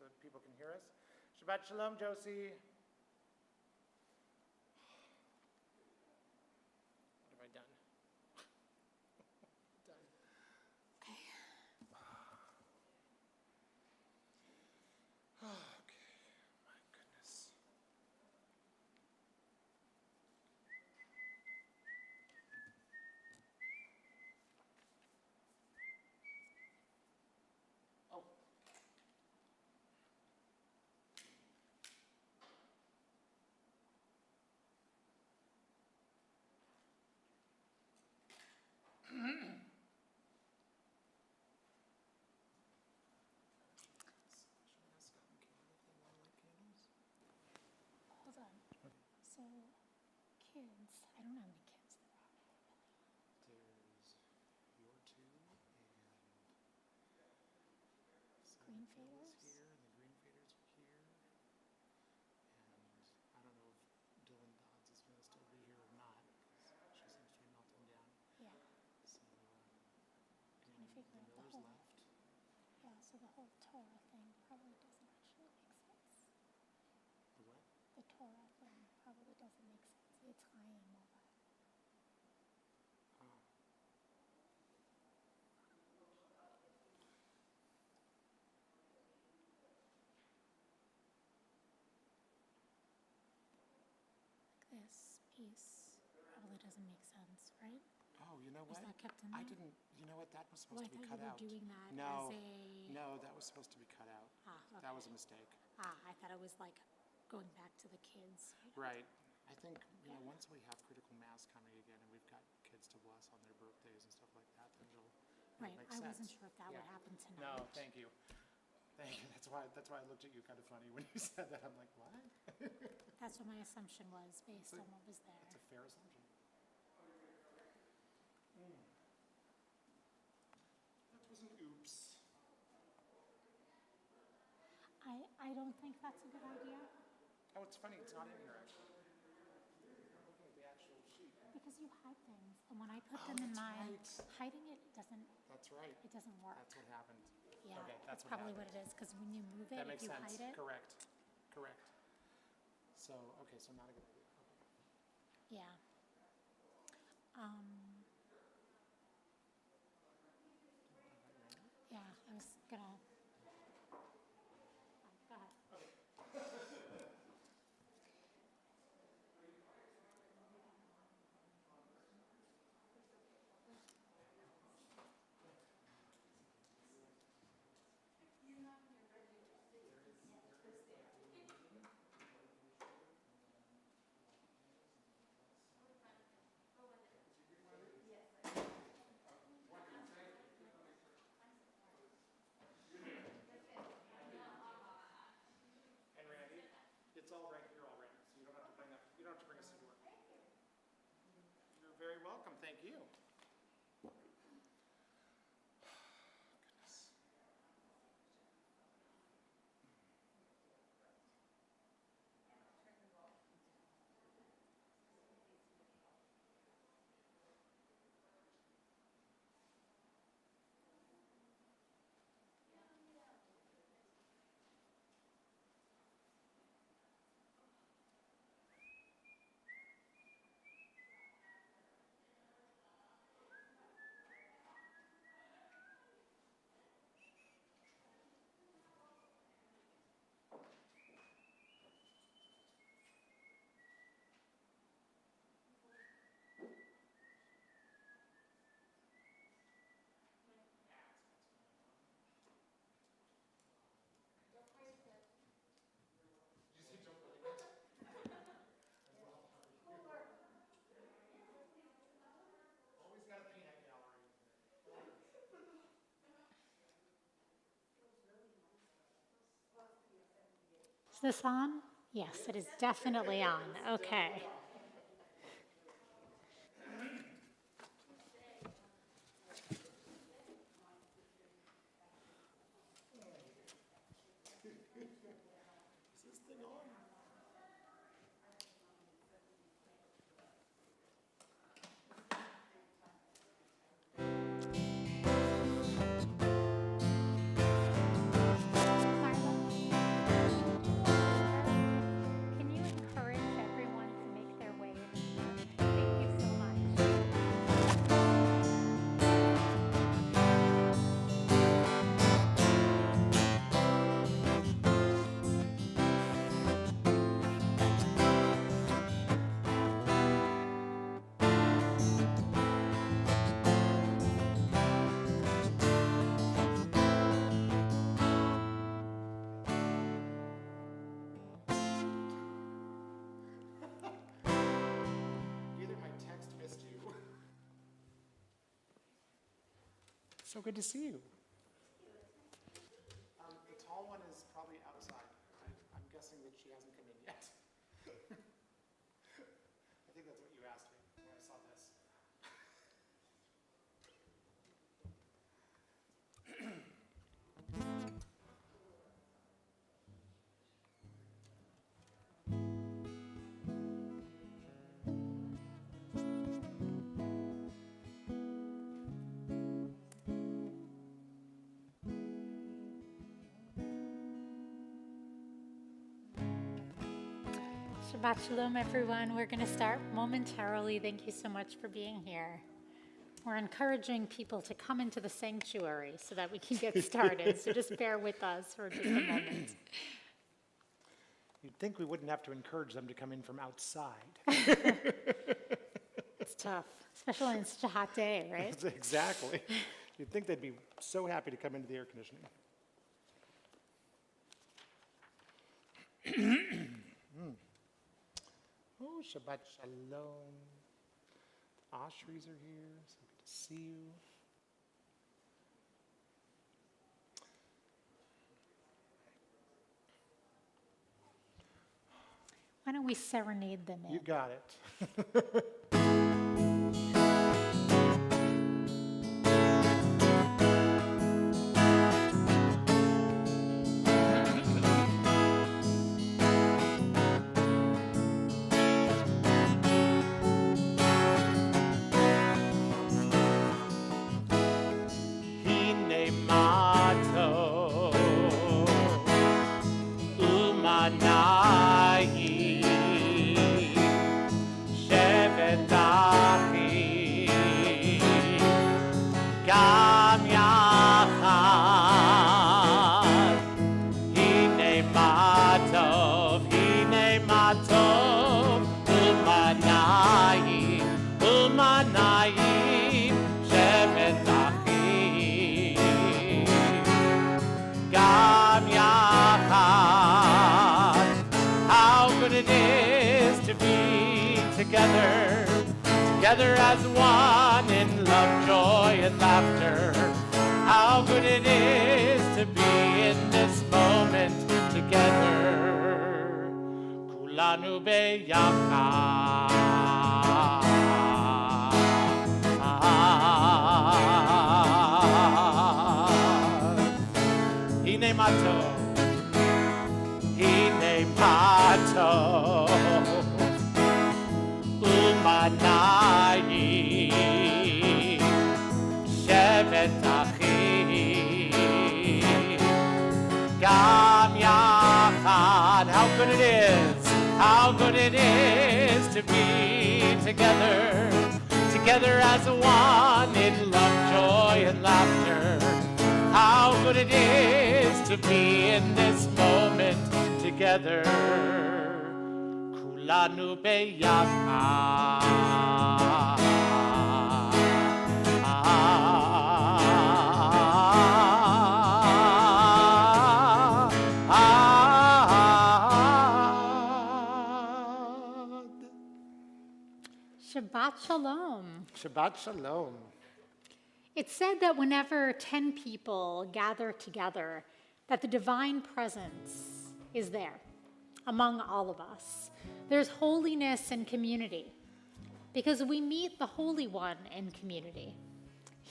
so that people can hear us. Shabbat shalom, Josie. What have I done? Done. Okay. Okay, my goodness. Oh. Hold on. So, kids, I don't know how many kids there are. There's your two and Green Bill is faders? here, and the green faders are here. And I don't know if Dylan Dodds is going to still be here or not, because she seems to be melting down. Yeah. So, Trying to figure out the Miller's whole. left. Yeah, so the whole Torah thing probably doesn't actually make sense. The what? The Torah thing probably doesn't make sense. It's Chaim, all that. Oh. Like this piece probably doesn't make sense, right? Oh, you know Is what? that kept in I there? didn't, you know what, that was Well, supposed I to be thought cut you were out. doing that No, as a... no, that was supposed to be cut out. Ah, okay. That was a mistake. I thought it was like going back to the kids. Right. I think, you know, once we have critical mass coming again and we've got kids to bless on their birthdays and stuff like that, then it'll Right, make I sense. wasn't sure if that would Yeah. happen tonight. No, thank you. Thank you. That's why I looked at you kind of funny when you said that. I'm like, what? That's what my assumption was based It's a- on what was there. That's a fair assumption. That was an oops. I don't think that's a good idea Oh, it's funny. It's not in here, actually. I'm looking at the actual sheet. because you hide things, and when I put Oh, them in that's my right. hiding it doesn't That's right. work. That's what happened. Yeah, Okay, that's what probably happened. what it is. Because when you move it, That if makes you sense. hide it, Correct. Correct. So, okay, so not a good idea. Okay. yeah. Yeah, I was gonna. Go ahead. And Randy, it's all right here already, so you don't have to bring up, you don't have to bring us into work. You're very welcome, thank you. Goodness. Always got a peanut gallery. Is this on? Yes, it is definitely on. Okay. Is this thing on? Marla? So good to see you. The tall one is probably outside. I'm guessing that she hasn't come in yet. I think that's what you asked me when I saw this. Shabbat Shalom, everyone. We're going to start momentarily. Thank you so much for being here. We're encouraging people to come into the sanctuary so that we can get started. So just bear with us for just a moment. You'd think we wouldn't have to encourage them to come in from outside. It's tough, especially on such a hot day, right? Exactly. You'd think they'd be so happy to come into the air conditioning. Oh, Shabbat Shalom. Ashris are here, so good to see you. Why don't we serenade them in? You got it. Together as one in love, joy, and laughter. How good it is to be in this moment together. Kulanu beyachad. Hine matov. Hine matov. Umanai Shevet Achi Gam Yachad. How good it is to be together as one in love, joy, and laughter. How good it is to be in this moment together. Kulanu beyachad. Shabbat Shalom. Shabbat Shalom. It's said that whenever 10 people gather together, that the divine presence is there among all of us. There's holiness and community because we meet the Holy One in community.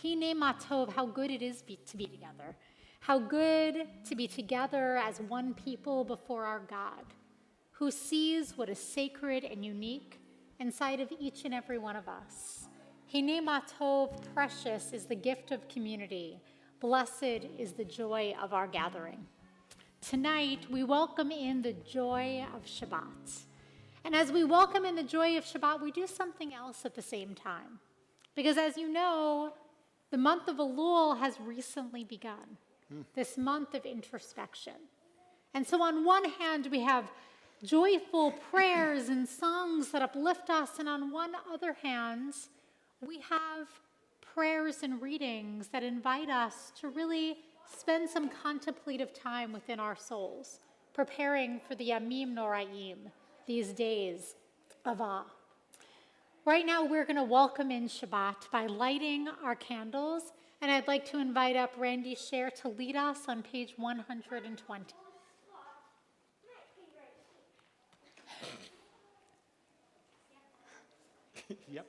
Hine matov, how good it is to be together. How good to be together as one people before our God, who sees what is sacred and unique inside of each and every one of us. Hine matov, precious is the gift of community. Blessed is the joy of our gathering. Tonight, we welcome in the joy of Shabbat. And as we welcome in the joy of Shabbat, we do something else at the same time. Because as you know, the month of Elul has recently begun, this month of introspection. And so on one hand, we have joyful prayers and songs that uplift us, and on one other hand, we have prayers and readings that invite us to really spend some contemplative time within our souls, preparing for the Yamim Noraim, these days of awe. Right now, we're going to welcome in Shabbat by lighting our candles And I'd like to invite up Randy Scher to lead us on page 120. Yep.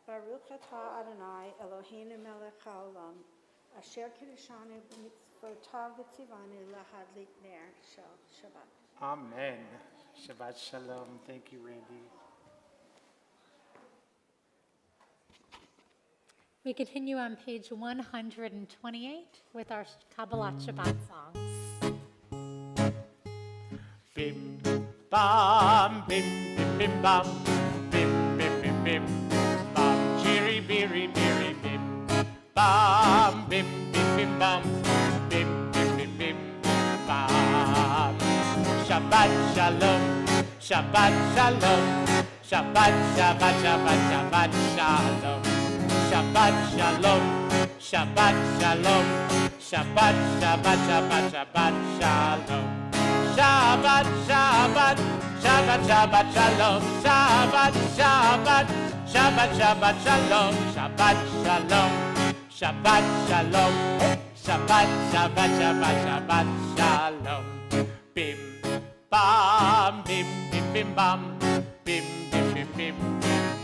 Baruch atah Adonai Eloheinu melech haolam, asher kiddushanu b'mitzvotav v'tzivanu lahadlik ner shel Shabbat. Amen. Shabbat shalom. Thank you, Randy. We continue on page 128 with our Kabbalat Shabbat songs. Bim, bam, bim, bim, bim, bam, bim, bim, bim, bim, bam, cheery, beery, beery, bim, bam, bim, bim, bim, bam, bim, bim, bim, bim, bam. Shabbat shalom, Shabbat shalom, Shabbat, Shabbat, Shabbat, Shabbat shalom, Shabbat shalom, Shabbat shalom, Shabbat, Shabbat, Shabbat, Shabbat shalom. Shabbat, Shabbat, Shabbat, Shabbat, Shalom. Shabbat, Shabbat, Shabbat, Shabbat, Shalom. Shabbat, Shalom. Shabbat, Shalom. Shabbat, Shabbat, Shabbat, Shabbat, Shalom. Bim, bam, bim, bim, bim, bam. Bim, bim, bim, bim, bim,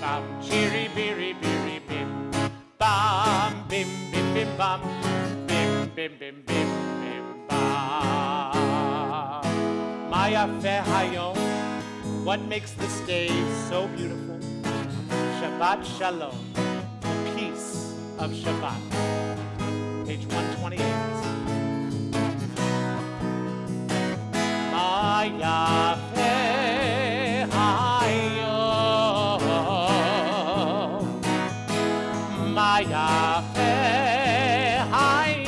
bam. Cheery, beery, beery, bim. Bam, bim, bim, bim, bam. Bim, bim, bim, bim, bim, bam. Maya Fe Hayom, what makes this day so beautiful? Shabbat Shalom, the peace of Shabbat. Page 128. Maya Fe Hayom, Maya Fe Hayom.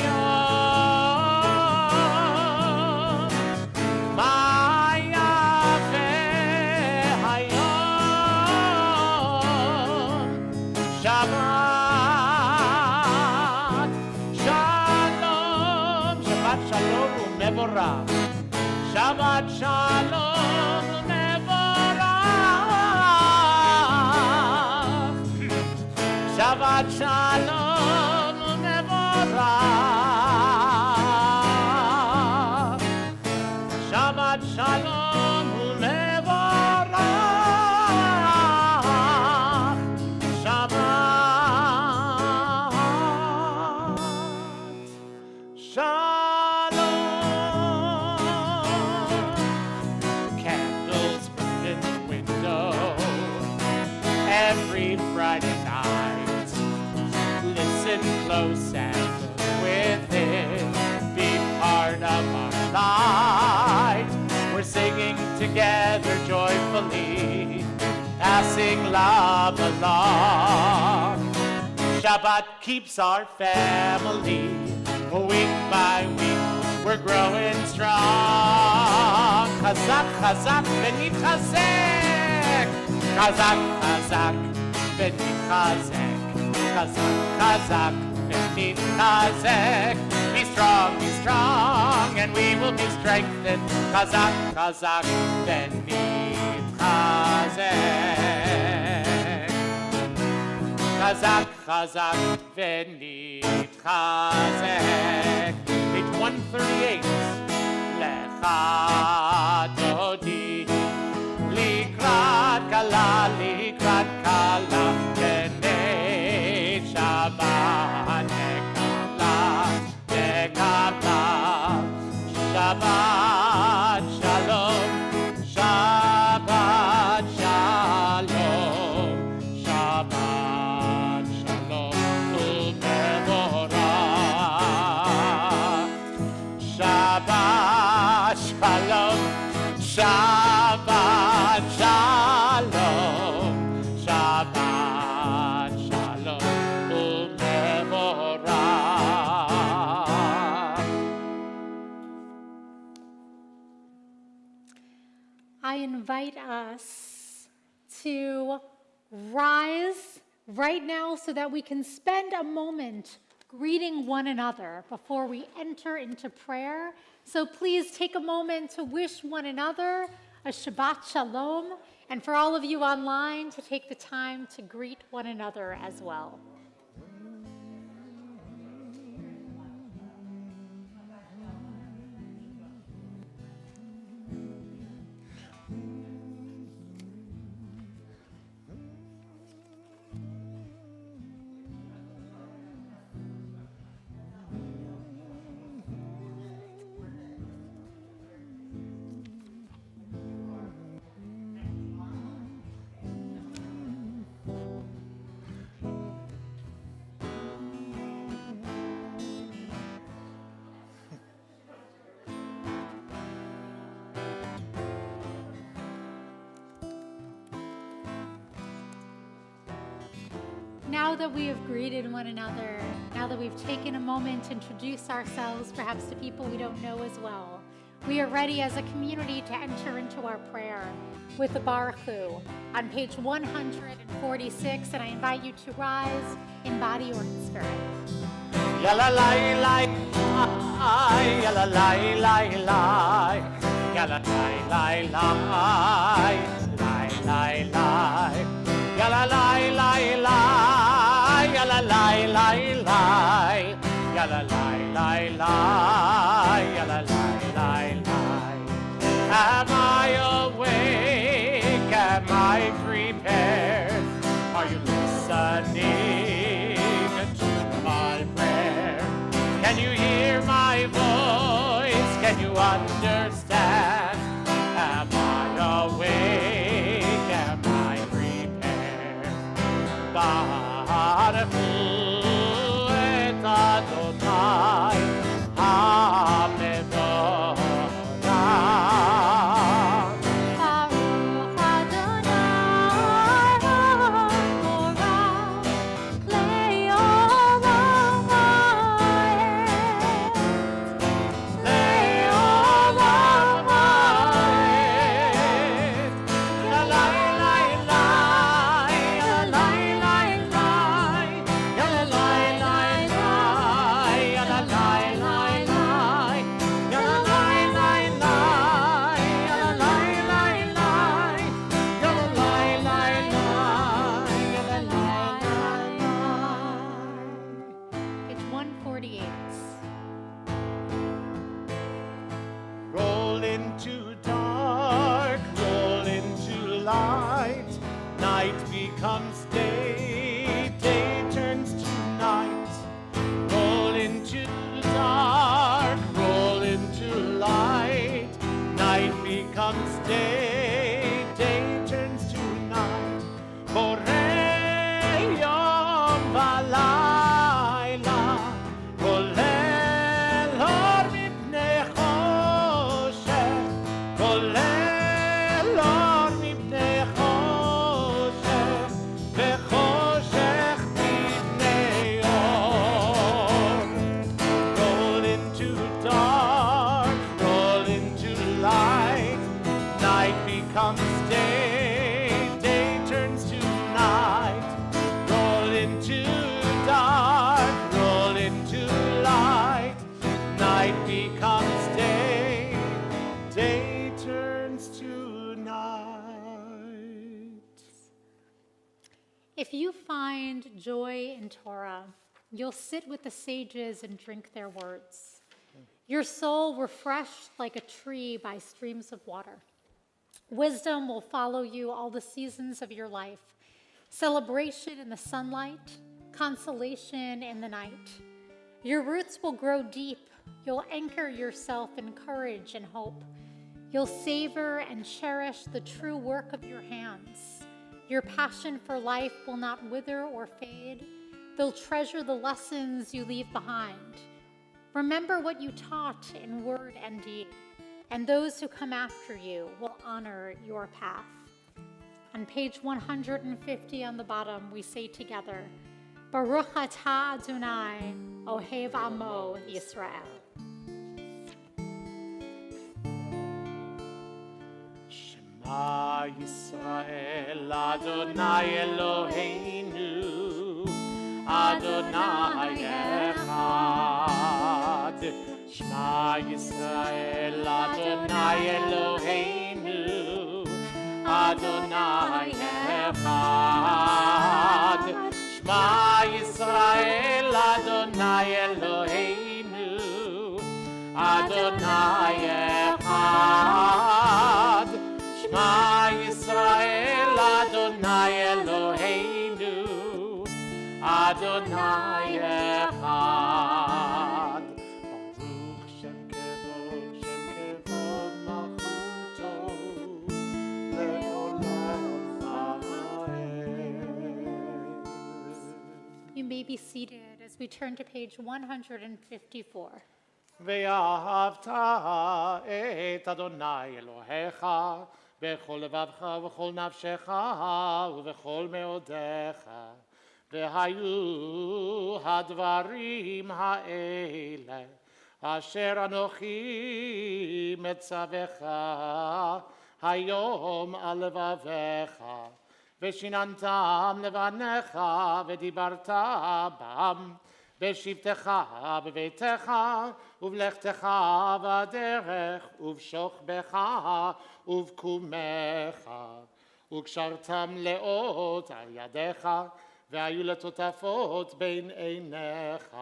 Shabbat shalom mevorach. Shabbat shalom mevorach. Shabbat shalom mevorach. Shabbat shalom. Every Friday night, listen close and with it, be part of our light. We're singing together joyfully, passing love along. Shabbat keeps our family, week by week, we're growing strong. Chazak, chazak, v'nitchazek. Chazak, chazak, v'nitchazek. Chazak, chazak, v'nitchazek. Be strong, and we will be strengthened. Chazak, chazak, v'nitchazek. Chazak, chazak, v'nitchazek. Page 138. Lecha dodi. Likrat kala, B'nei Shabbat nekala. Shabbat shalom, Shabbat shalom, Shabbat shalom, u'mevorach. Shabbat shalom, Shabbat shalom, Shabbat shalom, u'mevorach. I invite us to rise right now so that we can spend a moment greeting one another before we enter into prayer. So please take a moment to wish one another a Shabbat Shalom, and for all of you online to take the time to greet one another as well. Now that we have greeted one another, now that we've taken a moment to introduce ourselves perhaps to people we don't know as well, we are ready as a community to enter into our prayer with the Baruch Hu on page 146, and I invite you to rise in body or in spirit. Ya la la la, ya la la la la, ya la la la la, la la. Ya la la la la, ya la la la la, ya la la la la, ya la la la la. Am I awake? Am I prepared? Are you listening to my prayer? Can you hear my voice? Can you understand? Am I awake? Am I Baruch Hu et Adonai HaMevorach. Baruch Adonai HaMevorach le'olam ha'ed. Le'olam ha'ed. La la la la, la la la la, la la la la, la la la la, la la la la, la la la la, la la la la. Page 148. Roll into dark, roll into light. Night becomes day, day turns to night. Roll into dark, roll into light. Night becomes day, day turns to night. Borei yom v'layla, kolel or mipnei choshech, kolel or mipnei choshech, v'choshech mipnei or. Roll into dark, roll into light. Night becomes day, day turns to night. Roll into dark, roll into light. Night becomes day, day turns to night. If you find joy in Torah, you'll sit with the sages and drink their words. Your soul refreshed like a tree by streams of water. Wisdom will follow you all the seasons of your life. Celebration in the sunlight, consolation in the night. Your roots will grow deep. You'll anchor yourself in courage and hope. You'll savor and cherish the true work of your hands. Your passion for life will not wither or fade. They'll treasure the lessons you leave behind. Remember what you taught in word and deed, and those who come after you will honor your path. On page 150 on the bottom, we say together, Baruch atah Adonai, Ohev Amo Yisrael. Shema Yisrael, Adonai Eloheinu, Adonai Echad. Shema Yisrael, Adonai Eloheinu, Adonai Echad. Shema Yisrael, Adonai Eloheinu, Adonai Echad. Shema Yisrael, Adonai Eloheinu, Adonai Echad. Baruch Shem Kevod Malchuto, Le'olam Va'ed. You may be seated as we turn to page 154. ואהבת את אדוני אלוהיך בכל לבבך ובכל נפשך ובכל מאודיך. והיו הדברים האלה אשר אנוכי מצווך היום על לבביך, ושיננתם לבניך ודיברת בם בשבתך בביתך ובלכתך בדרך ובשוכבך ובקומך, וקשרתם לאות על ידיך והיו לטוטפות בין עיניך,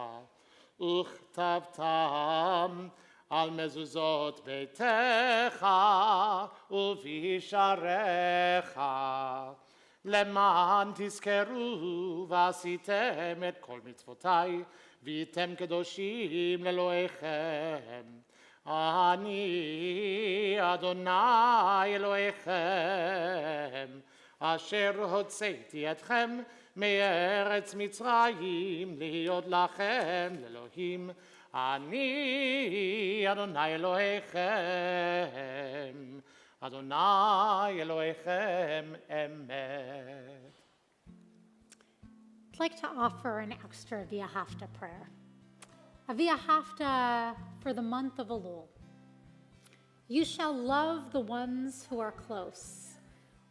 וכתבתם על מזוזות ביתך ובשעריך, למען תזכרו ועשיתם את כל מצוותיי והייתם קדושים לאלוהיכם. אני אדוני אלוהיכם אשר הוצאתי אתכם מארץ מצרים להיות לכם לאלוהים. אני אדוני אלוהיכם, אדוני אלוהיכם אמת. I'd like to offer an extra Via Hafta prayer. A Via Hafta for the month of Elul. You shall love the ones who are close,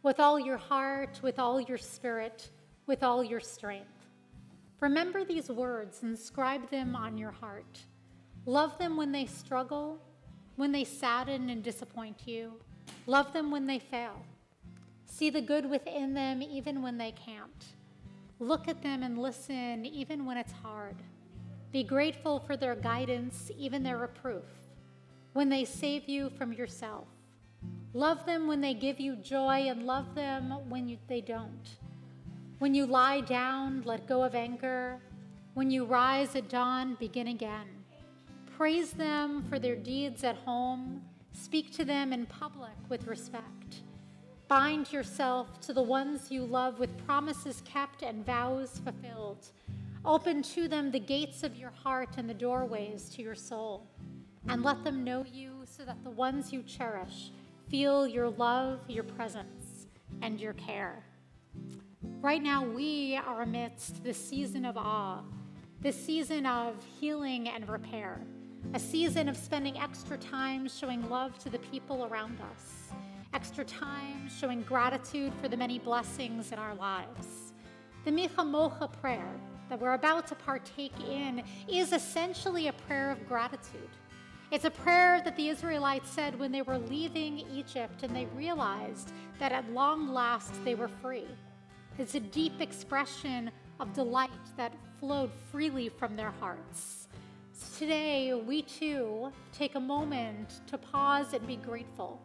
with all your heart, with all your spirit, with all your strength. Remember these words, inscribe them on your heart. Love them when they struggle, when they sadden and disappoint you. Love them when they fail. See the good within them even when they can't. Look at them and listen even when it's hard. Be grateful for their guidance, even their reproof, when they save you from yourself. Love them when they give you joy and love them when they don't. When you lie down, let go of anger. When you rise at dawn, begin again. Praise them for their deeds at home. Speak to them in public with respect. Bind yourself to the ones you love with promises kept and vows fulfilled. Open to them the gates of your heart and the doorways to your soul, and let them know you so that the ones you cherish feel your love, your presence, and your care. Right now, we are amidst this season of awe, this season of healing and repair, a season of spending extra time showing love to the people around us, extra time showing gratitude for the many blessings in our lives. The Micha Mocha prayer that we're about to partake in is essentially a prayer of gratitude. It's a prayer that the Israelites said when they were leaving Egypt and they realized that at long last they were free. It's a deep expression of delight that flowed freely from their hearts. So today, we too take a moment to pause and be grateful,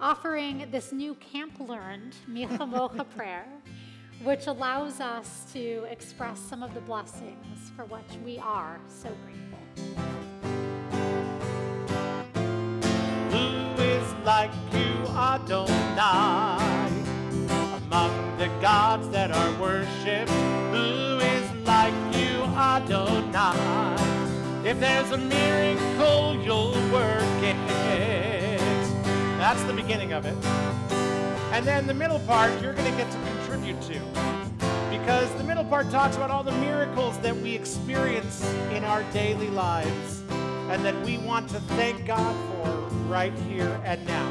offering this new camp-learned Micha Mocha prayer, which allows us to express some of the blessings for which we are so grateful. Who is like you, Adonai, among the gods that are worshipped? Who is like you, Adonai? If there's a miracle, you'll work it. That's the beginning of it. And then the middle part, you're going to get to contribute to. Because the middle part talks about all the miracles that we experience in our daily lives and that we want to thank God for right here and now.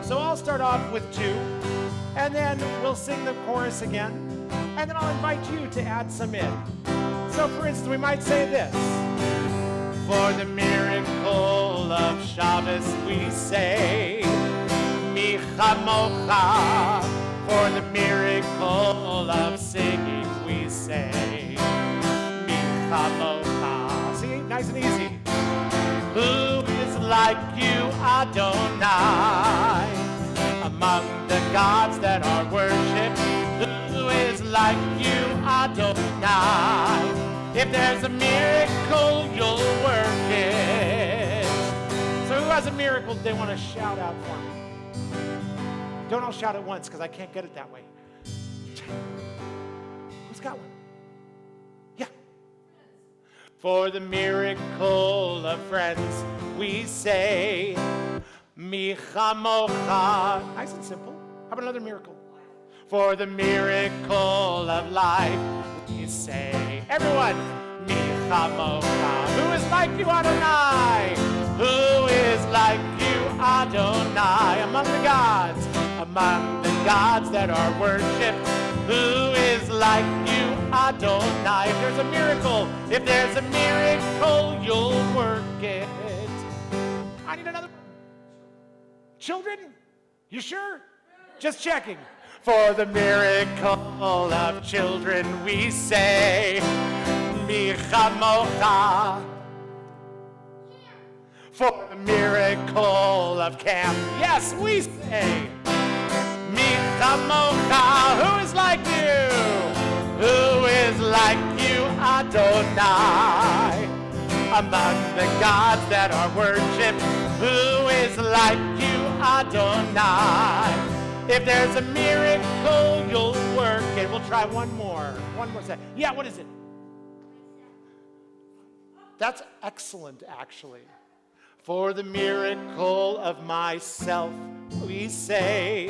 So I'll start off with two. and then we'll sing the chorus again, and then I'll invite you to add some in. So for instance, we might say this. For the miracle of Shabbos we say, Mi chamocha. For the miracle of singing we say, Mi chamocha. See, nice and easy. Who is like you, Adonai, among the gods that are worshipped? Who is like you, Adonai? If there's a miracle, you'll work it. So who has a miracle they want to shout out for me? Don't all shout at once because I can't get it that way. Who's got one? Yeah. For the miracle of friends, we say, Mi chamocha. Nice and simple. How about another miracle? For the miracle of life, we say, everyone, Mi chamocha. Who is like you, Adonai? Who is like you, Adonai? Among the gods that are worshipped, who is like you, Adonai? If there's a miracle, you'll work it. I need another. Children, you sure? Just checking. For the miracle of children, we say, Mi chamocha. For the miracle of camp, yes, we say, Mi chamocha. Who is like you? Who is like you, Adonai? Among the gods that are worshipped, who is like you, Adonai? If there's a miracle, you'll work it. We'll try one more set. Yeah, what is it? That's excellent, actually. For the miracle of myself, we say,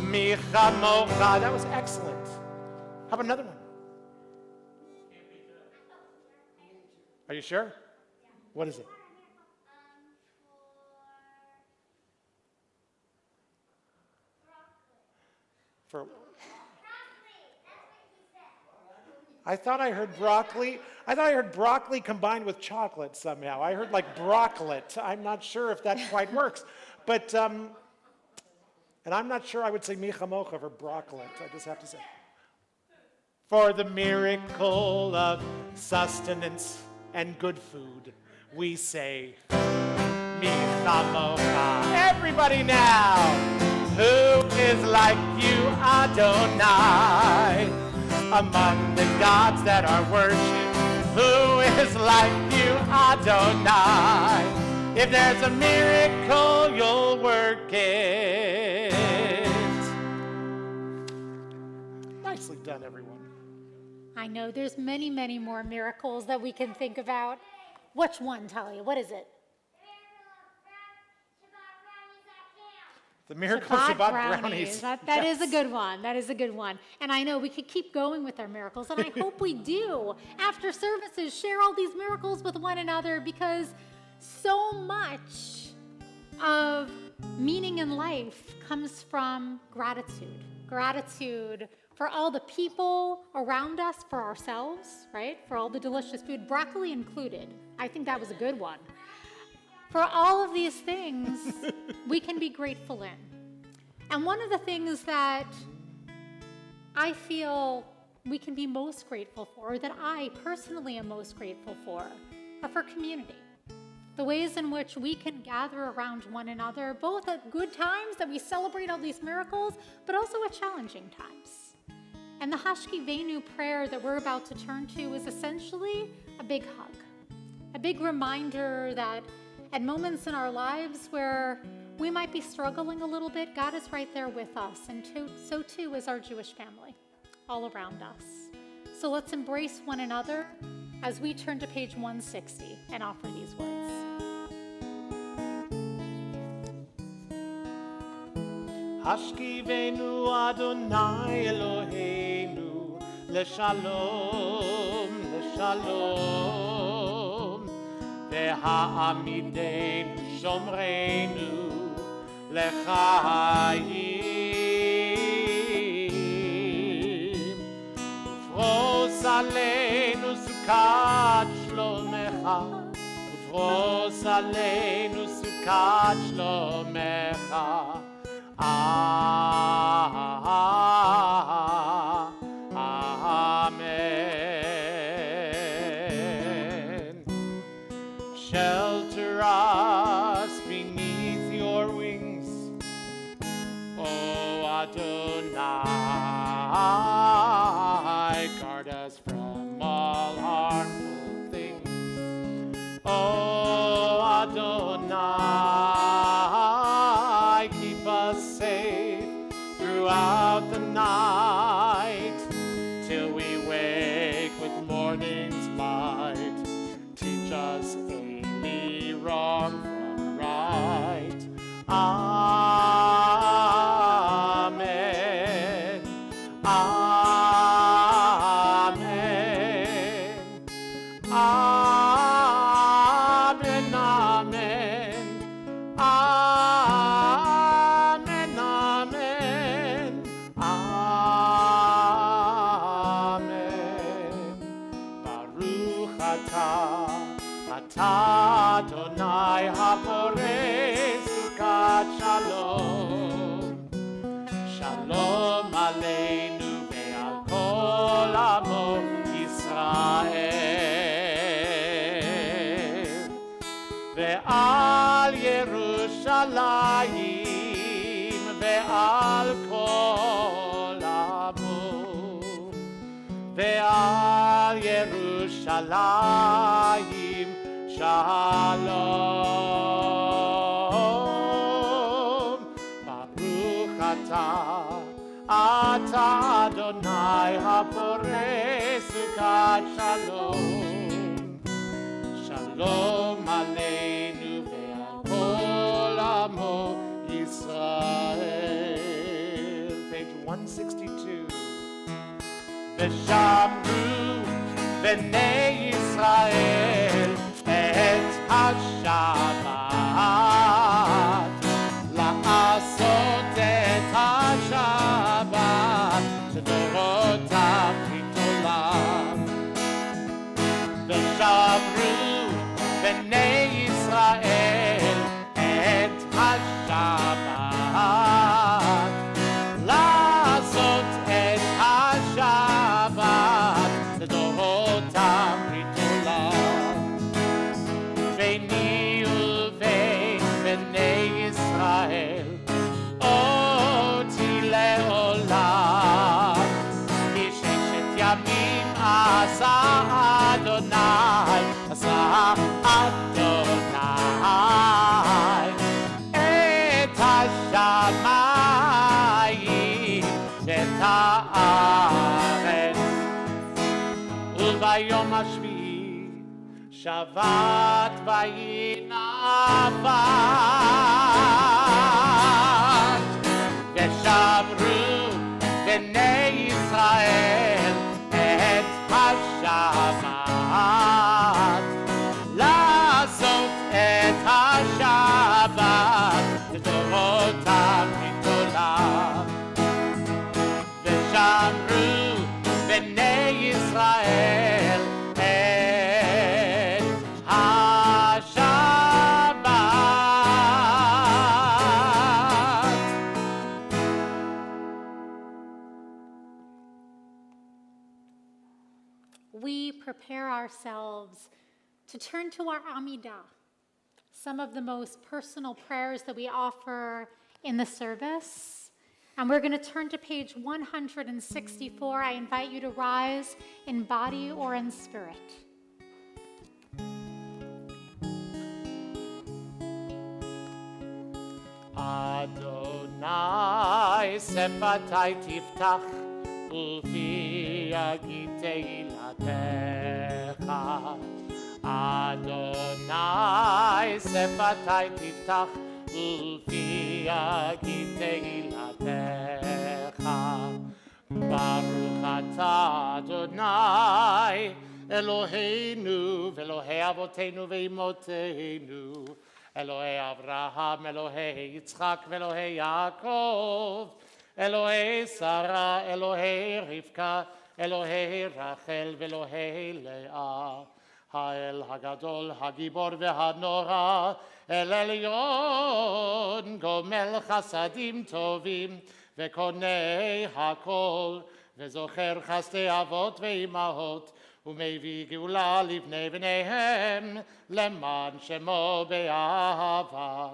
Mi chamocha. That was excellent. How about another one? Are you sure? What is it? For I thought I heard broccoli. I thought I heard broccoli combined with chocolate somehow. I heard like brocklet. I'm not sure if that quite works. But, and I'm not sure I would say mi chamocha for brocklet. I just have to say. For the miracle of sustenance and good food, we say, Mi chamocha. Everybody now, who is like you, Adonai? Among the gods that are worshipped, who is like you, Adonai? If there's a miracle, you'll work it. Nicely done, everyone. I know there's many, many more miracles that we can think about. Which one, Talia? What is it? The miracle Shabbat brownies. That yes. is a good one. That is a good one. And I know we could keep going with our miracles, and I hope we do. After services, share all these miracles with one another, because so much of meaning in life comes from gratitude. Gratitude for all the people around us, for ourselves, right? For all the delicious food, broccoli included. I think that was a good one. For all of these things, we can be grateful in. And one of the things that I feel we can be most grateful for, or that I personally am most grateful for, are for community. The ways in which we can gather around one another, both at good times that we celebrate all these miracles, but also at challenging times. And the Hashkivenu prayer that we're about to turn to is essentially a big hug, a big reminder that at moments in our lives where we might be struggling a little bit, God is right there with us, and so too is our Jewish family all around us. So let's embrace one another as we turn to page 160 and offer these words. Hashkivenu Adonai Eloheinu Leshalom, Leshalom Ve'ha'amidenu Shomreinu Lechayim עלינו סוכת שלומך, ופרוס עלינו סוכת שלומך. Amen. Shelter us beneath your wings, O Adonai. Guard us from all harmful things, O Adonai. Keep us safe throughout the night, till we wake with morning's light. Teach us daily wrong from right. Amen. Amen. Amen. Amen. Amen. Amen. Amen. Baruch atah Adonai haporeh sukat shalom. Shalom aleinu ve'al kol amo Yisrael. Ve'al Yerushalayim ve'al kol amo. Ve'al Yerushalayim shalom. Baruch atah Adonai haporeh sukat shalom. Shalom aleinu ve'al kol amo Yisrael. Page 162. V'shamru b'nei Yisrael et ha-Shabbat, la'asot et ha-Shabbat לדורותם ברית עולם. ושמרו בני ישראל את השבת, לעשות את השבת לדורותם ברית עולם. ביני ובין בני ישראל אותי לעולם, כי ששת ימים עשה אדוני, עשה אדוני את השמיים ואת הארץ. וביום השביעי שבת וינפש, ושמרו בני ישראל את השבת, לעשות את השבת לדורותם ברית עולם. ושמרו בני ישראל את השבת. We prepare ourselves to turn to our Amidah, some of the most personal prayers that we offer in the service. And we're going to turn to page 164. I invite you to rise in body or in spirit. Adonai sefatai tiftach ufi yagid teilatecha. Adonai sefatai tiftach ufi yagid teilatecha. Baruch atah Adonai Eloheinu ve'Elohei avoteinu ve'imoteinu, Elohei Avraham, Elohei Yitzchak, Elohei Yaakov, Elohei Sarah, Elohei Rivka, אלוהי רחל ואלוהי לאה, האל הגדול, הגיבור והנורא, אל עליון, גומל חסדים טובים, וקונה הכל, וזוכר חסדי אבות ואימהות, ומביא גאולה לבני בניהם, למען שמו באהבה,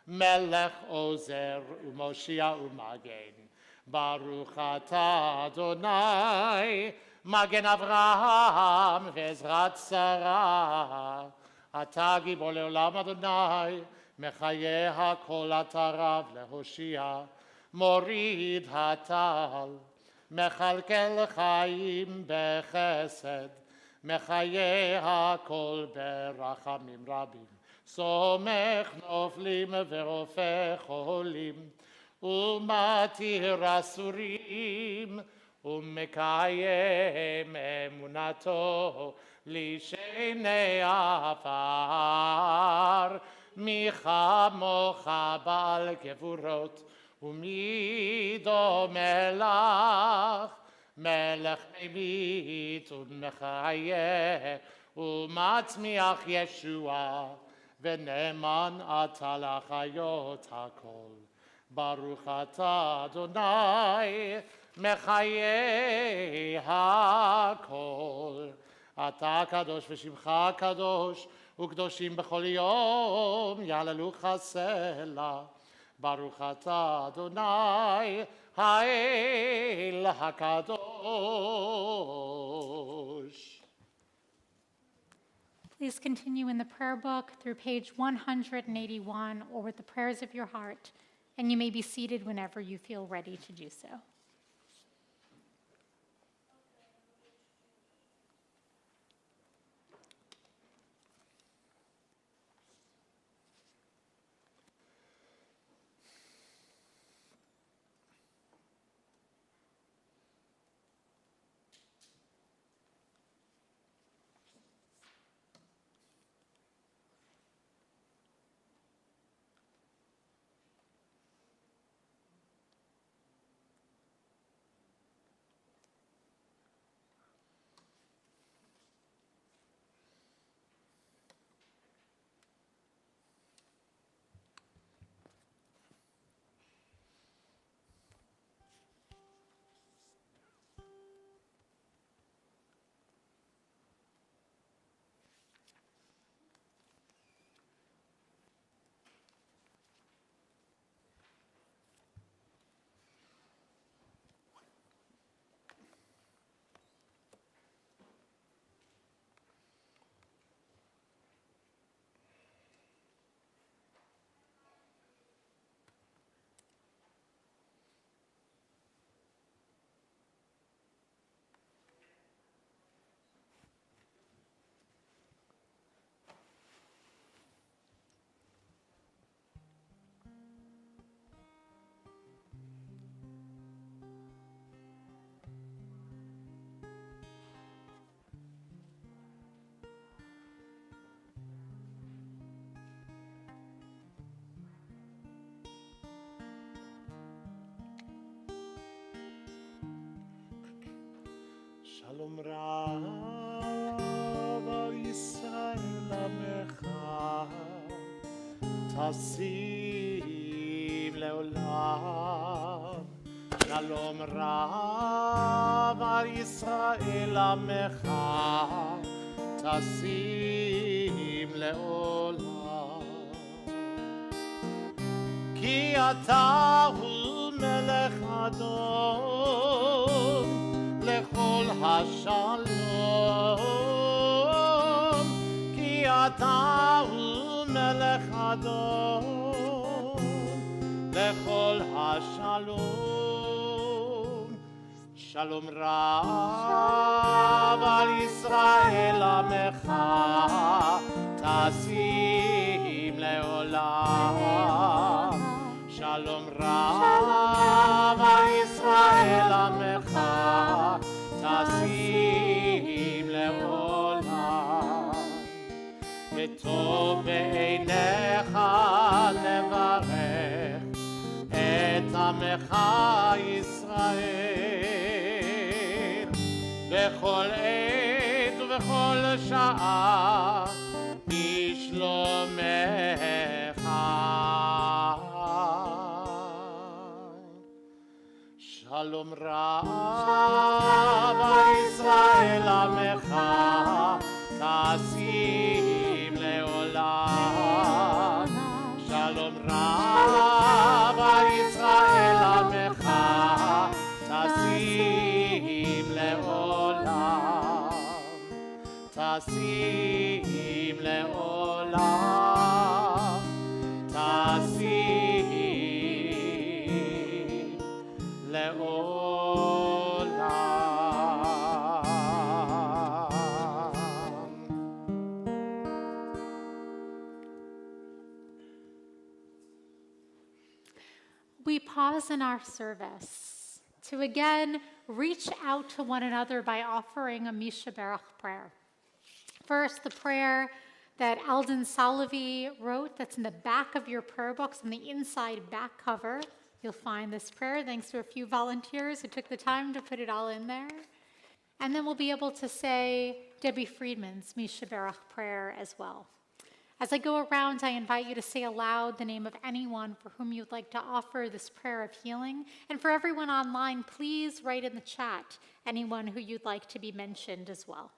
מלך עוזר ומושיע ומגן. ברוך אתה אדוני, מגן אברהם ועזרת שרה. אתה גיבור לעולם אדוני, מחיה הכל אתה רב להושיע, מוריד הטל, מכלכל חיים בחסד, מחיה הכל ברחמים רבים, סומך נופלים ורופא חולים, ומתיר אסורים, ומקיים אמונתו לשני עפר. מי כמוך בעל גבורות, ומי דומה לך, מלך ממית ומחיה, ומצמיח ישועה, ונאמן אתה לחיות הכל. ברוך אתה אדוני, מחיה הכל. אתה קדוש ושמך קדוש, וקדושים בכל יום יהללוך סלה. ברוך אתה אדוני, האל הקדוש. Please continue in the prayer book through page 181 or with the prayers of your heart, and you may be seated whenever you feel ready to do so. שלום רב על ישראל עמך, תשים לעולם. שלום רב על ישראל עמך, תשים לעולם. כי אתה הוא מלך אדום לכל השלום, כי אתה הוא מלך אדום לכל השלום. שלום רב על ישראל עמך, תשים לעולם. שלום רב על ישראל עמך, תשים לעולם. וטוב בעיניך לברך את עמך ישראל, בכל עת ובכל שעה בשלומך. שלום רב ישראל עמך תשים לעולם. שלום רב ישראל עמך תשים לעולם. תשים לעולם. תשים We pause in our service to again reach out to one another by offering a Misha Berach prayer. First, the prayer that Alden Salavi wrote that's in the back of your prayer books on the inside back cover. You'll find this prayer thanks to a few volunteers who took the time to put it all in there. And then we'll be able to say Debbie Friedman's Misha Berach prayer as well. As I go around, I invite you to say aloud the name of anyone for whom you'd like to offer this prayer of healing. And for everyone online, please write in the chat anyone who you'd like to be mentioned as well.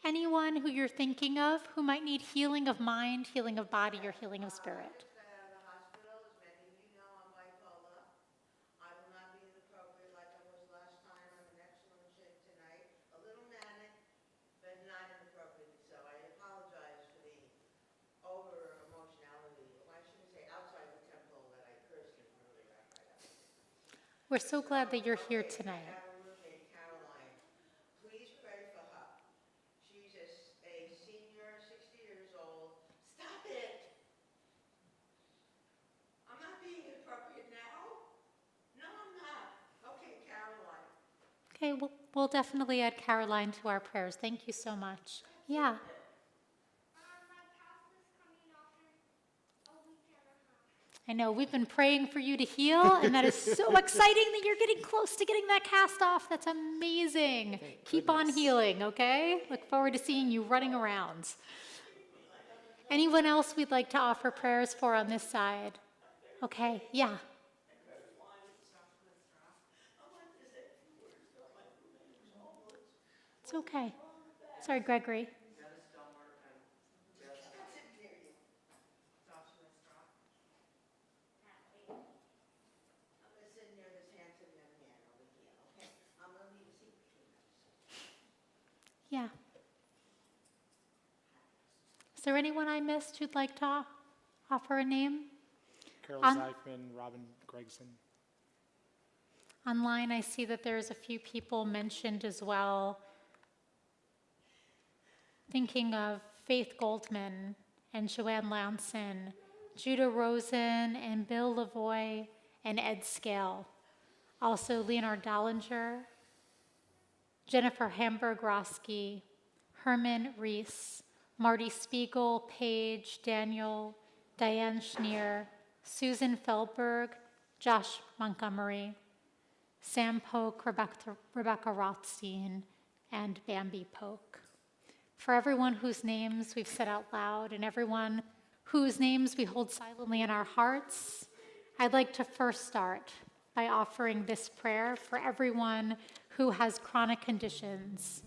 Anyone who you're thinking of who might need healing of mind, healing of body, or healing of spirit. We're so glad that you're here tonight. Please pray for her. She's a senior, 60 years old. Stop it! I'm not being inappropriate now. No, I'm not. Okay, Caroline. Okay, we'll definitely add Caroline to our prayers. Thank you so much. Yeah. I know, we've been praying for you to heal, and that is so exciting that you're getting close to getting that cast off. That's amazing. Keep on healing, okay? Look forward to seeing you running around. Anyone else we'd like to offer prayers for on this side? Okay, yeah. It's okay. Sorry, Gregory. Yeah. Is there anyone I missed who'd like to offer a name? Carol Zeichman, Robin Gregson. Online, I see that there's a few people mentioned as well. Thinking of Faith Goldman and Joanne Lounson, Judah Rosen and Bill Lavoie and Ed Scale. Also Leonard Dollinger, Jennifer Hamburg-Roski, Herman Reese, Marty Spiegel, Paige, Daniel, Diane Schneer, Susan Feldberg, Josh Montgomery, Sam Polk, Rebecca Rothstein, and Bambi Polk. For everyone whose names we've said out loud and everyone whose names we hold silently in our hearts, I'd like to first start by offering this prayer for everyone who has chronic conditions.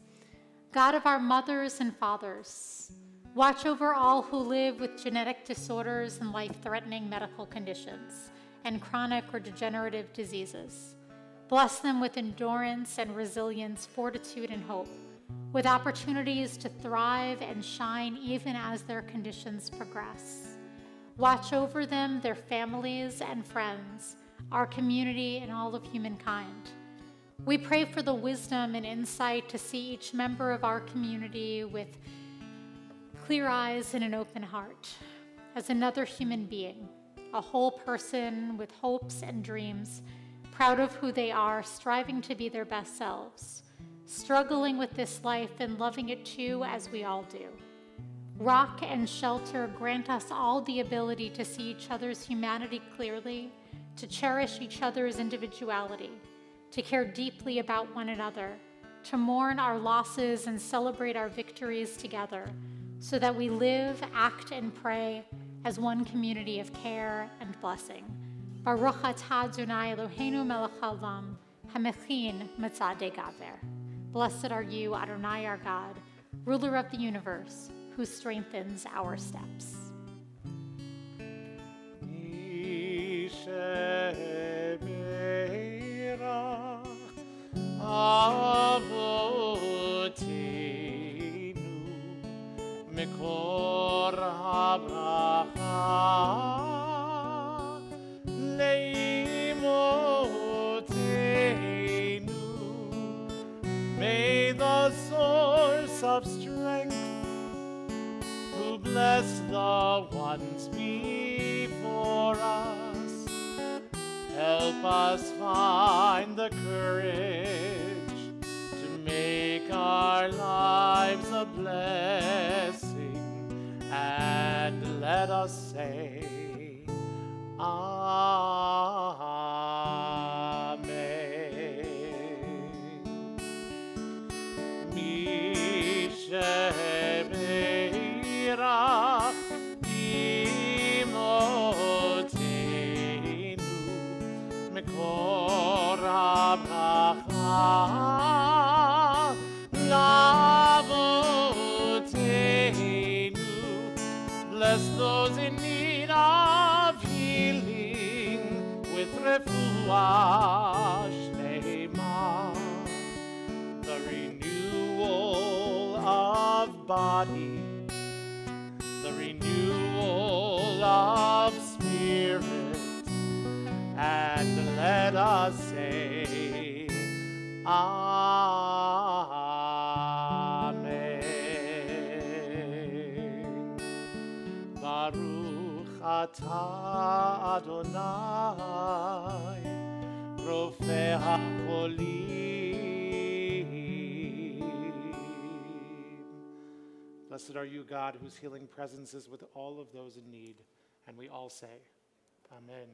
God of our mothers and fathers, watch over all who live with genetic disorders and life-threatening medical conditions and chronic or degenerative diseases. Bless them with endurance and resilience, fortitude and hope, with opportunities to thrive and shine even as their conditions progress. Watch over them, their families and friends, our community, and all of humankind. We pray for the wisdom and insight to see each member of our community with clear eyes and an open heart, as another human being, a whole person with hopes and dreams, proud of who they are, striving to be their best selves, struggling with this life and loving it too, as we all do. Rock and shelter, grant us all the ability to see each other's humanity clearly, to cherish each other's individuality, to care deeply about one another, to mourn our losses and celebrate our victories together, so that we live, act, and pray as one community of care and blessing. Baruch atah Adonai Eloheinu melech haolam, hamechin mitzadei gaver. Blessed are you, Adonai our God, ruler of the universe, who strengthens our steps. Avotenu Mekor habracha Leimotenu. May the source of strength, who bless the ones before us, help us find the courage to make our lives a blessing, and let us say, Amen. Mishebeirach imotenu mekor habracha lavotenu. Bless those in need of healing with refuah shlema, the renewal of body, the renewal of spirit, and let us say, Amen. Baruch atah Adonai, Rofeh HaCholim. Blessed are you, God, whose healing presence is with all of those in need. And we all say, Amen.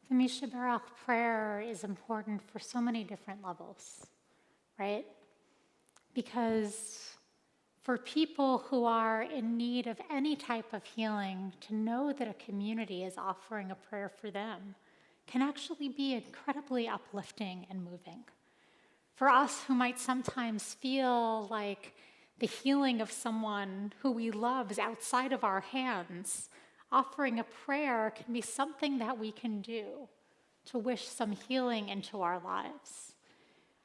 The Misha Barach prayer is important for so many different levels, right? Because for people who are in need of any type of healing, to know that a community is offering a prayer for them can actually be incredibly uplifting and moving. For us who might sometimes feel like the healing of someone who we love is outside of our hands, offering a prayer can be something that we can do to wish some healing into our lives.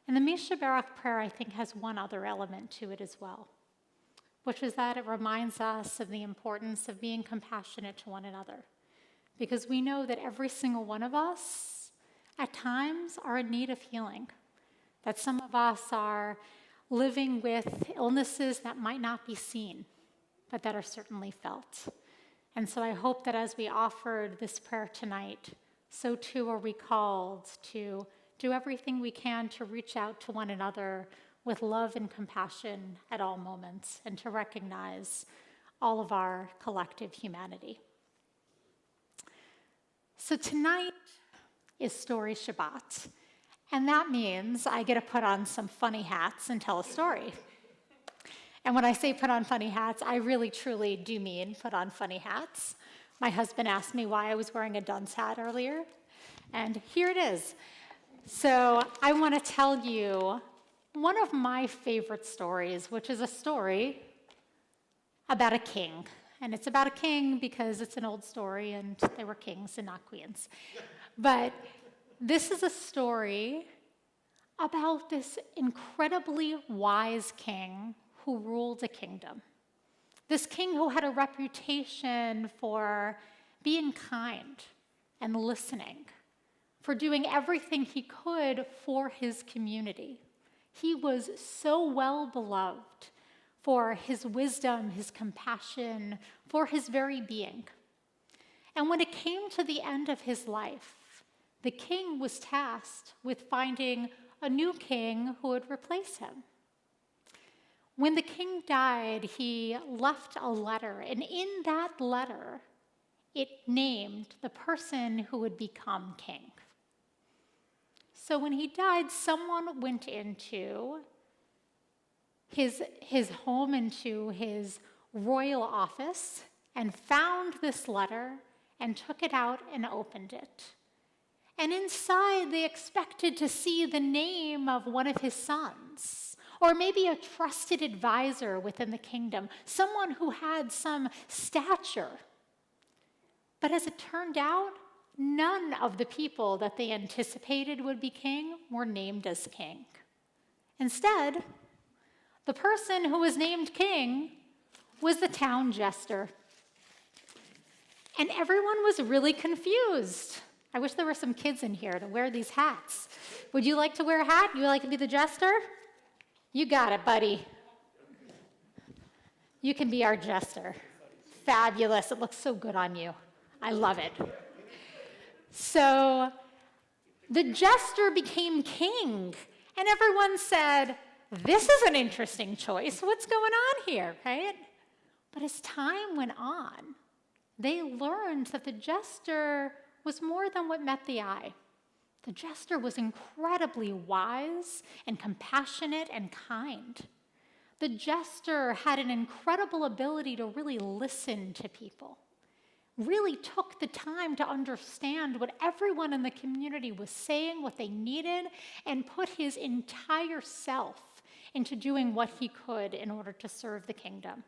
And the Misha Barach prayer, I think, has one other element to it as well, which is that it reminds us of the importance of being compassionate to one another, because we know that every single one of us at times are in need of healing, that some of us are living with illnesses that might not be seen, but that are certainly felt. And so I hope that as we offered this prayer tonight, so too are we called to do everything we can to reach out to one another with love and compassion at all moments, and to recognize all of our collective humanity. So tonight is Story Shabbat, and that means I get to put on some funny hats and tell a story. And when I say put on funny hats, I really truly do mean put on funny hats. My husband asked me why I was wearing a dunce hat earlier, and here it is. So I want to tell you one of my favorite stories, which is a story about a king. And it's about a king because it's an old story and they were kings and not queens. But this is a story about this incredibly wise king who ruled a kingdom. This king who had a reputation for being kind and listening, for doing everything he could for his community. He was so well beloved for his wisdom, his compassion, for his very being. And when it came to the end of his life, the king was tasked with finding a new king who would replace him. When the king died, he left a letter, and in that letter, it named the person who would become king. So when he died, someone went into his home, into his royal office, and found this letter and took it out and opened it. And inside, they expected to see the name of one of his sons, or maybe a trusted advisor within the kingdom, someone who had some stature. But as it turned out, none of the people that they anticipated would be king were named as king. Instead, the person who was named king was the town jester. And everyone was really confused. I wish there were some kids in here to wear these hats. Would you like to wear a hat? You would like to be the jester? You got it, buddy. You can be our jester. Fabulous. It looks so good on you. I love it. So the jester became king, and everyone said, this is an interesting choice. What's going on here, right? But as time went on, they learned that the jester was more than what met the eye. The jester was incredibly wise and compassionate and kind. The jester had an incredible ability to really listen to people, really took the time to understand what everyone in the community was saying, what they needed, and put his entire self into doing what he could in order to serve the kingdom.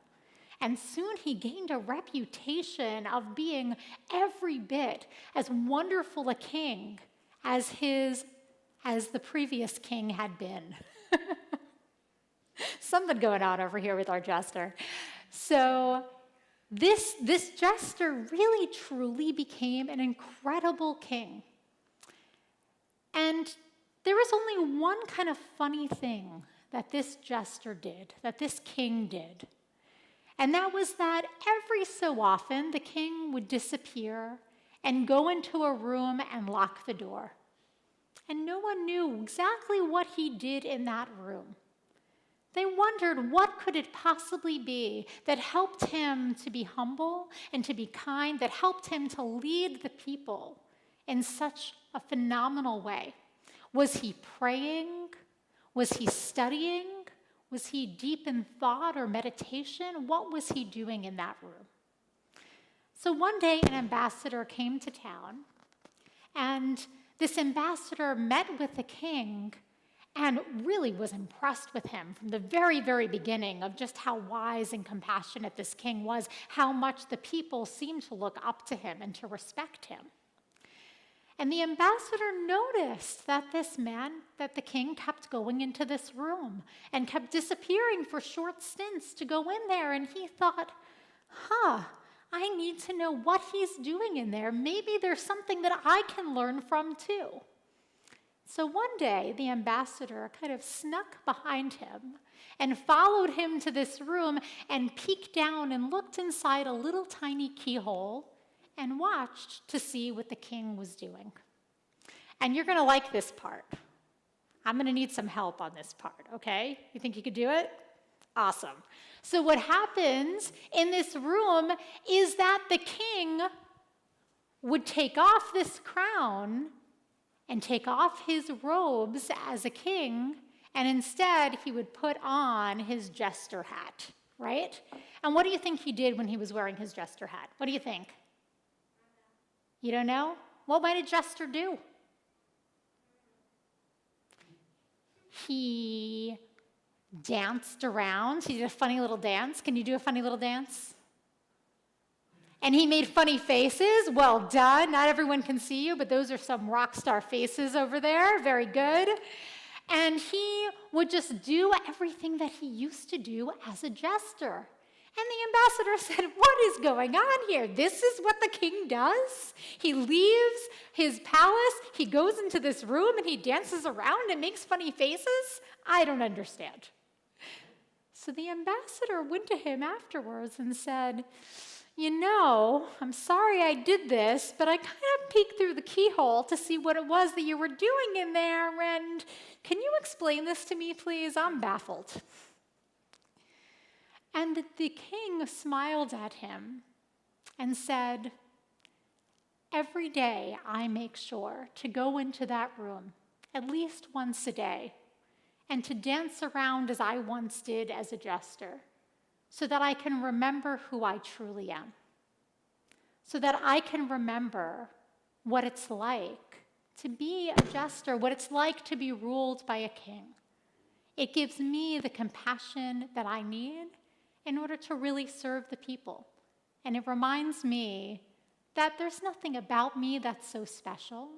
And soon he gained a reputation of being every bit as wonderful a king as the previous king had been. Something going on over here with our jester. So this jester really truly became an incredible king. And there was only one kind of funny thing that this jester did, that this king did. And that was that every so often the king would disappear and go into a room and lock the door. And no one knew exactly what he did in that room. They wondered, what could it possibly be that helped him to be humble and to be kind, that helped him to lead the people in such a phenomenal way? Was he praying? Was he studying? Was he deep in thought or meditation? What was he doing in that room? So one day an ambassador came to town, and this ambassador met with the king and really was impressed with him from the very, very beginning of just how wise and compassionate this king was, how much the people seemed to look up to him and to respect him. And the ambassador noticed that that the king kept going into this room and kept disappearing for short stints to go in there. And he thought, I need to know what he's doing in there. Maybe there's something that I can learn from too. So one day, the ambassador kind of snuck behind him and followed him to this room and peeked down and looked inside a little tiny keyhole and watched to see what the king was doing. And you're going to like this part. I'm going to need some help on this part, okay? You think you could do it? Awesome. So what happens in this room is that the king would take off this crown and take off his robes as a king, and instead he would put on his jester hat, right? And what do you think he did when he was wearing his jester hat? What do you think? You don't know? What might a jester do? He danced around. He did a funny little dance. Can you do a funny little dance? And he made funny faces. Well done. Not everyone can see you, but those are some rock star faces over there. Very good. And he would just do everything that he used to do as a jester. And the ambassador said, what is going on here? This is what the king does? He leaves his palace, he goes into this room, and he dances around and makes funny faces? I don't understand. So the ambassador went to him afterwards and said, I'm sorry I did this, but I kind of peeked through the keyhole to see what it was that you were doing in there, and can you explain this to me, please? I'm baffled." And the king smiled at him and said, "Every day I make sure to go into that room at least once a day and to dance around as I once did as a jester, so that I can remember who I truly am, so that I can remember what it's like to be a jester, what it's like to be ruled by a king. It gives me the compassion that I need in order to really serve the people. And it reminds me that there's nothing about me that's so special.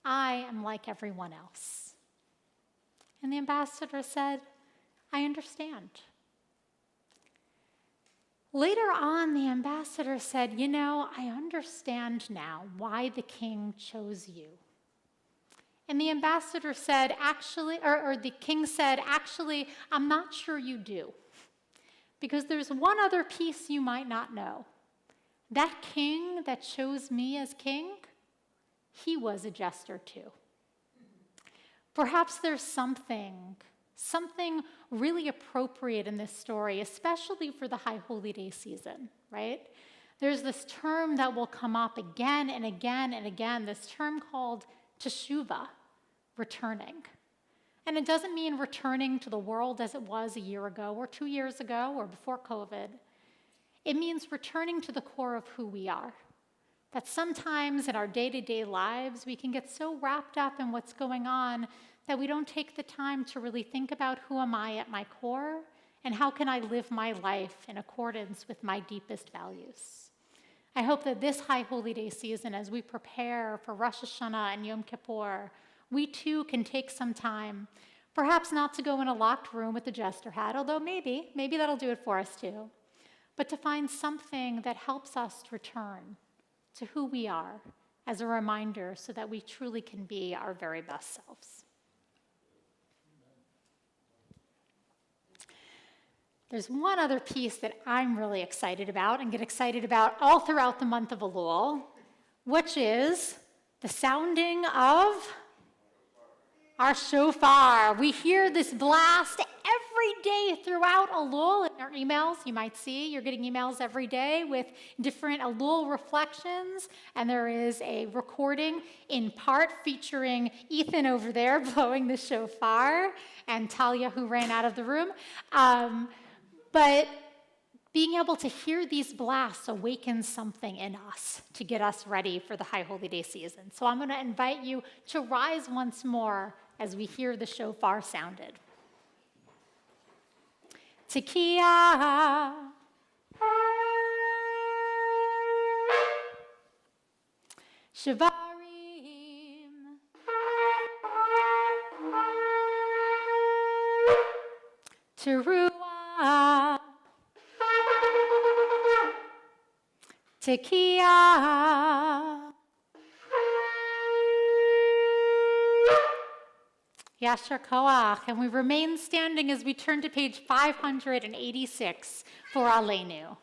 I am like everyone else." And the ambassador said, "I understand." Later on, the ambassador said, "I understand now why the king chose you." And the ambassador said, the king said, "Actually, I'm not sure you do. Because there's one other piece you might not know. That king that chose me as king, he was a jester too." Perhaps there's something really appropriate in this story, especially for the High Holy Day season, right? There's this term that will come up again and again and again, this term called teshuvah, returning. And it doesn't mean returning to the world as it was a year ago or 2 years ago or before COVID. It means returning to the core of who we are. That sometimes in our day-to-day lives, we can get so wrapped up in what's going on that we don't take the time to really think about who am I at my core and how can I live my life in accordance with my deepest values. I hope that this High Holy Day season, as we prepare for Rosh Hashanah and Yom Kippur, we too can take some time, perhaps not to go in a locked room with the jester hat, although maybe that'll do it for us too, but to find something that helps us return to who we are as a reminder so that we truly can be our very best selves. There's one other piece that I'm really excited about and get excited about all throughout the month of Elul, which is the sounding of our shofar. We hear this blast every day throughout Elul. In our emails, you might see, you're getting emails every day with different Elul reflections, and there is a recording in part featuring Ethan over there blowing the shofar, and Talia, who ran out of the room. But being able to hear these blasts awakens something in us to get us ready for the High Holy Day season. So I'm going to invite you to rise once more as we hear the shofar sounded. Tekiah. Shavarim. Teruah. Tekiah. Yasher Koach, and we remain standing as we turn to page 586 for Aleinu.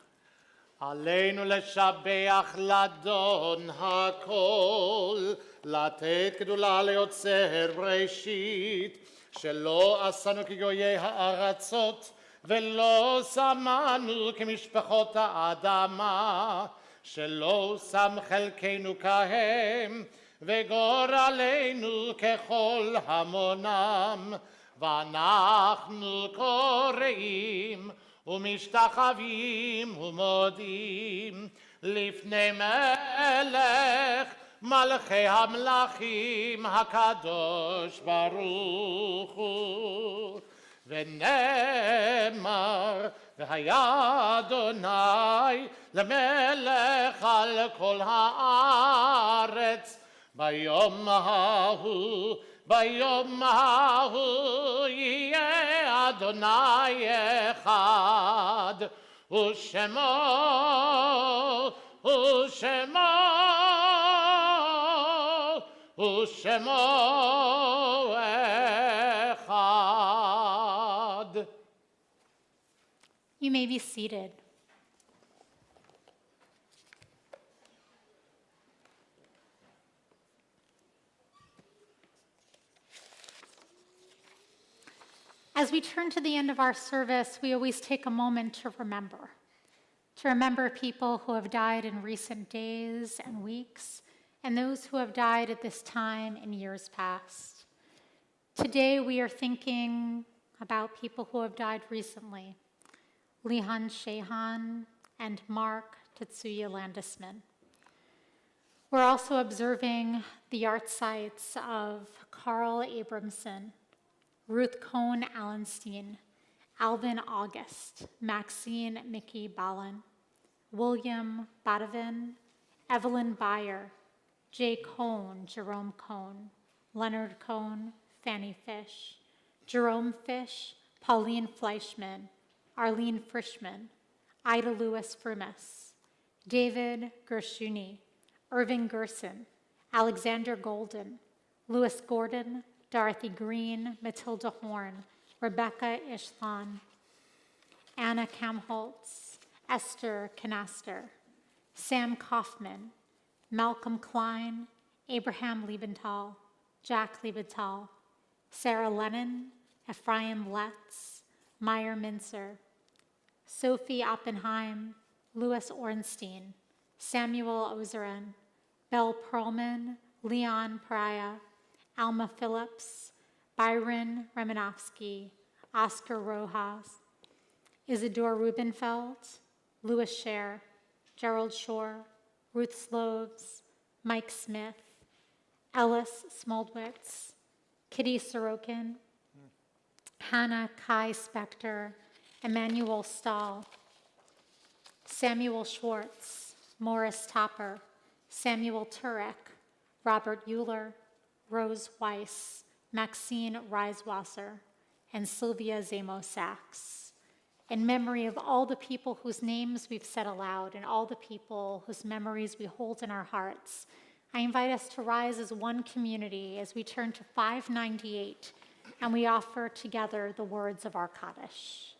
עלינו לשבח לאדון הכל, לתת גדולה ליוצר בראשית, שלא עשנו כגויי הארצות, ולא שמנו כמשפחות האדמה, שלא שם חלקנו כהם, וגורלנו ככל המונם, ואנחנו קוראים ומשתחווים ומודים לפני מלך מלכי המלכים הקדוש ברוך הוא. ונאמר והיה אדוני למלך על כל הארץ ביום ההוא יהיה אדוני אחד ושמו אחד. You may be seated. As we turn to the end of our service, we always take a moment to remember people who have died in recent days and weeks, and those who have died at this time in years past. Today, we are thinking about people who have died recently, Lihan Shehan and Mark Tetsuya Landisman. We're also observing the yahrzeits of Carl Abramson, Ruth Cohn Allenstein, Alvin August, Maxine Mickey Ballin, William Badavin, Evelyn Beyer, Jay Cohn, Jerome Cohn, Leonard Cohn, Fanny Fish, Jerome Fish, Pauline Fleischman, Arlene Frischman, Ida Lewis Frimas, David Gershuni, Irving Gerson, Alexander Golden, Louis Gordon, Dorothy Green, Matilda Horn, Rebecca Ishlan, Anna Kamholtz, Esther Canaster, Sam Kaufman, Malcolm Klein, Abraham Liebenthal, Jack Liebenthal, Sarah Lennon, Ephraim Letts, Meyer Minzer, Sophie Oppenheim, Louis Ornstein, Samuel Ozeran, Belle Perlman, Leon Pariah, Alma Phillips, Byron Remanowski, Oscar Rojas, Isidore Rubenfeld, Louis Scher, Gerald Shore, Ruth Sloves, Mike Smith, Ellis Smoldwitz, Kitty Sorokin, Hannah Kai Spector, Emmanuel Stahl, Samuel Schwartz, Morris Topper, Samuel Turek, Robert Euler, Rose Weiss, Maxine Reiswasser, and Sylvia Zamo Sachs. In memory of all the people whose names we've said aloud and all the people whose memories we hold in our hearts, I invite us to rise as one community as we turn to 598 and we offer together the words of our Kaddish.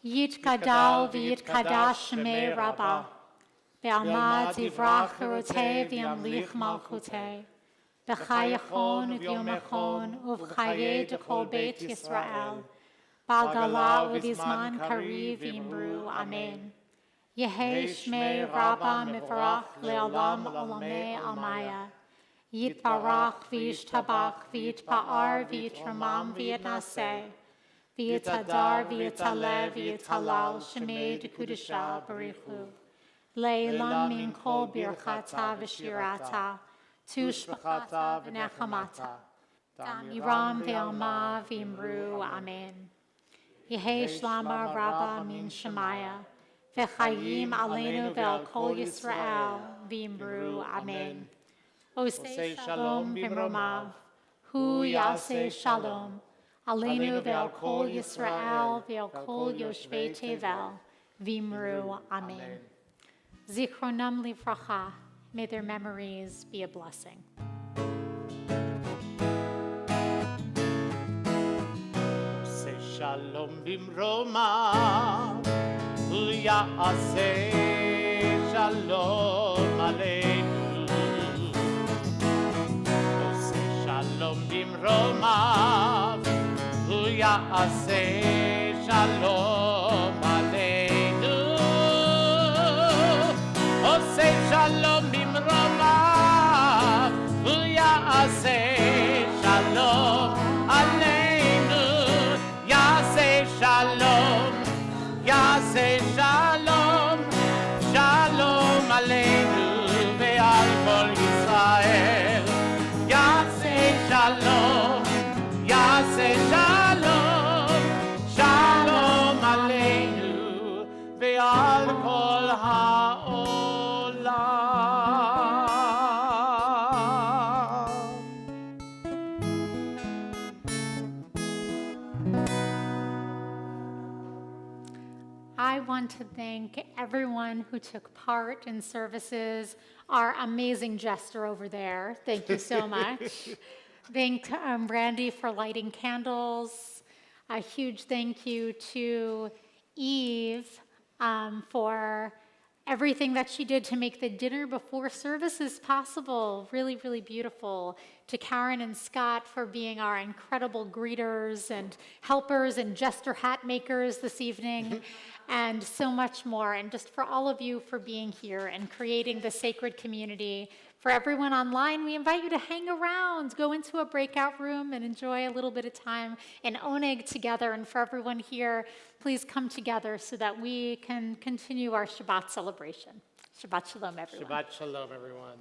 Yitkadal v'yitkadash shemei Rabbah, ve'alma divrach cherotei v'yamlich malchutei, b'chayachon v'yomachon uv'chaye dekol beit Yisrael, ba'gala u'vizman kariv v'imru amen. Yehei shmei Rabbah mivarach le'olam olamei almaya, yitbarach v'yishtabach v'yitpa'ar v'yitramam v'yitnaseh, V'yitadar, v'yitale, v'yitalal, shemei dekudesha barichu. Le'elam min kol birchata v'shirata, tushbachata v'nechamata. Dam yiram v'alma v'imru, amen. Yehei shlama rabba min shemaya, v'chayim aleinu ve'al kol Yisrael, v'imru, amen. Osei shalom b'mromav, hu yaseh shalom. Aleinu ve'al kol Yisrael ve'al kol yoshvei tevel v'imru amen. Zichronam livracha, may their memories be a blessing. Say shalom bimroma, ya'aseh shalom aleinu. Say shalom bimroma, ya'aseh shalom aleinu. Oseh shalom bimromav, ya'aseh shalom aleinu. Ya'aseh shalom, ya'aseh shalom, shalom aleinu ve'al kol Yisrael. Ya'aseh shalom, ya'aseh shalom, shalom aleinu ve'al kol ha'olam. I want to thank everyone who took part in services. Our amazing jester over there, thank you so much. Thank Randy for lighting candles. A huge thank you to Eve for everything that she did to make the dinner before services possible. Really, really beautiful. To Karen and Scott for being our incredible greeters and helpers and jester hat makers this evening, and so much more. And just for all of you for being here and creating the sacred community. For everyone online, we invite you to hang around, go into a breakout room and enjoy a little bit of time in Oneg together. And for everyone here, please come together so that we can continue our Shabbat celebration. Shabbat shalom, everyone. Shabbat shalom, everyone.